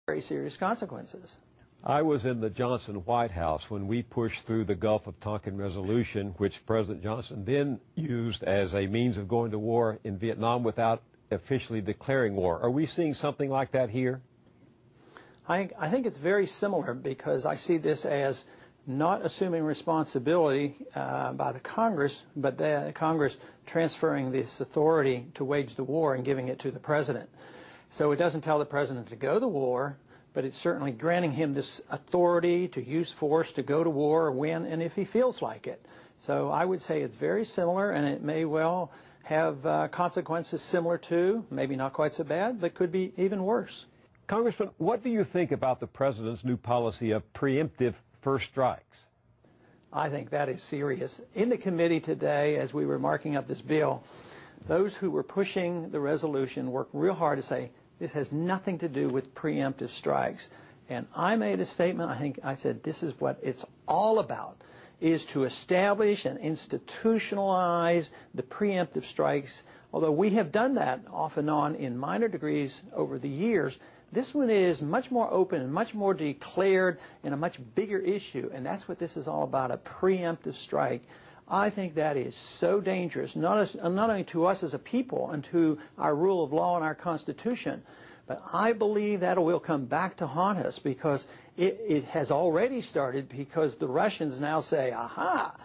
very serious consequences. I was in the Johnson White House when we pushed through the Gulf of Tonkin resolution, which President Johnson then used as a means of going to war in Vietnam without officially declaring war. Are we seeing something like that here? I think it's very similar, because I see this as not assuming responsibility by the Congress, but the Congress transferring this authority to wage the war and giving it to the President. So it doesn't tell the President to go to war, but it's certainly granting him this authority to use force to go to war or win, and if he feels like it. So I would say it's very similar, and it may well have consequences similar to, maybe not quite so bad, but could be even worse. Congressman, what do you think about the President's new policy of preemptive first strikes? I think that is serious. In the committee today, as we were marking up this bill, those who were pushing the resolution worked real hard to say, this has nothing to do with preemptive strikes. And I made a statement, I said, this is what it's all about, is to establish and institutionalize the preemptive strikes. Although we have done that off and on in minor degrees over the years, this one is much more open and much more declared and a much bigger issue. And that's what this is all about, a preemptive strike. I think that is so dangerous, not only to us as a people and to our rule of law and our Constitution, but I believe that will come back to haunt us, because it has already started, because the Russians now say, aha,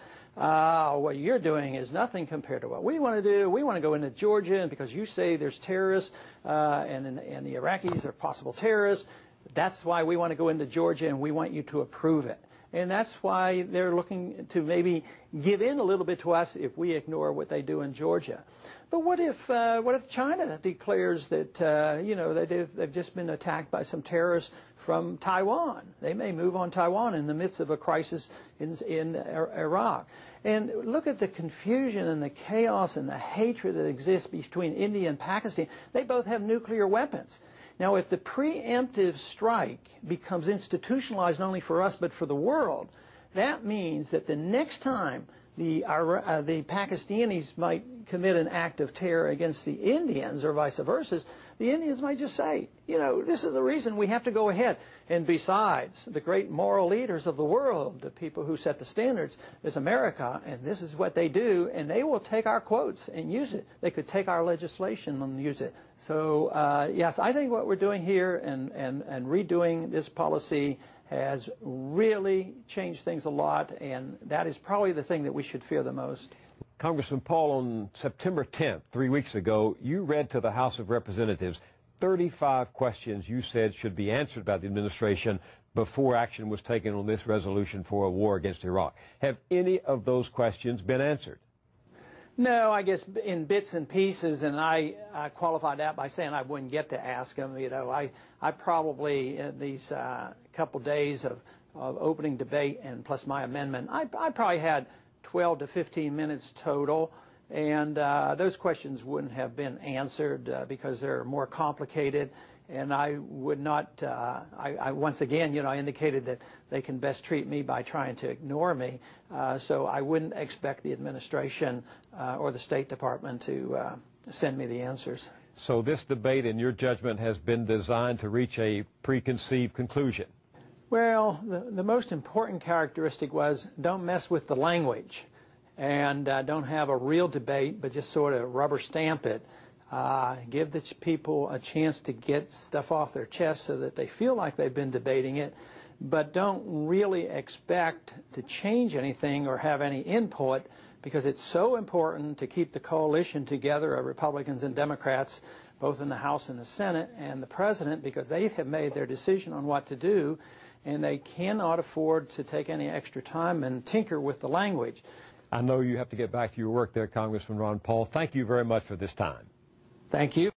what you're doing is nothing compared to what we want to do. We want to go into Georgia, and because you say there's terrorists and the Iraqis are possible terrorists, that's why we want to go into Georgia, and we want you to approve it. And that's why they're looking to maybe give in a little bit to us if we ignore what they do in Georgia. But what if China declares that you know, they've just been attacked by some terrorists from Taiwan? They may move on Taiwan in the midst of a crisis in Iraq. And look at the confusion and the chaos and the hatred that exists between India and Pakistan. They both have nuclear weapons. Now, if the preemptive strike becomes institutionalized not only for us but for the world, that means that the next time the Pakistanis might commit an act of terror against the Indians or vice versa, the Indians might just say, you know, this is the reason we have to go ahead. And besides, the great moral leaders of the world, the people who set the standards, is America, and this is what they do, and they will take our quotes and use it. They could take our legislation and use it. So, yes, I think what we're doing here and redoing this policy has really changed things a lot, and that is probably the thing that we should fear the most. Congressman Paul, on September 10th, 3 weeks ago, you read to the House of Representatives 35 questions you said should be answered by the administration before action was taken on this resolution for a war against Iraq. Have any of those questions been answered? No, I guess in bits and pieces, and I qualified that by saying I wouldn't get to ask them. You know, I probably, in these couple days of opening debate and plus my amendment, I probably had 12 to 15 minutes total, and those questions wouldn't have been answered because they're more complicated. And I would not, I once again, you know, I indicated that they can best treat me by trying to ignore me. So I wouldn't expect the administration or the State Department to send me the answers. So this debate, in your judgment, has been designed to reach a preconceived conclusion? Well, the most important characteristic was don't mess with the language, and don't have a real debate, but just sort of rubber stamp it. Give the people a chance to get stuff off their chest so that they feel like they've been debating it, but don't really expect to change anything or have any input, because it's so important to keep the coalition together of Republicans and Democrats, both in the House and the Senate, and the President, because they have made their decision on what to do, and they cannot afford to take any extra time and tinker with the language. I know you have to get back to your work there, Congressman Ron Paul. Thank you very much for this time. Thank you.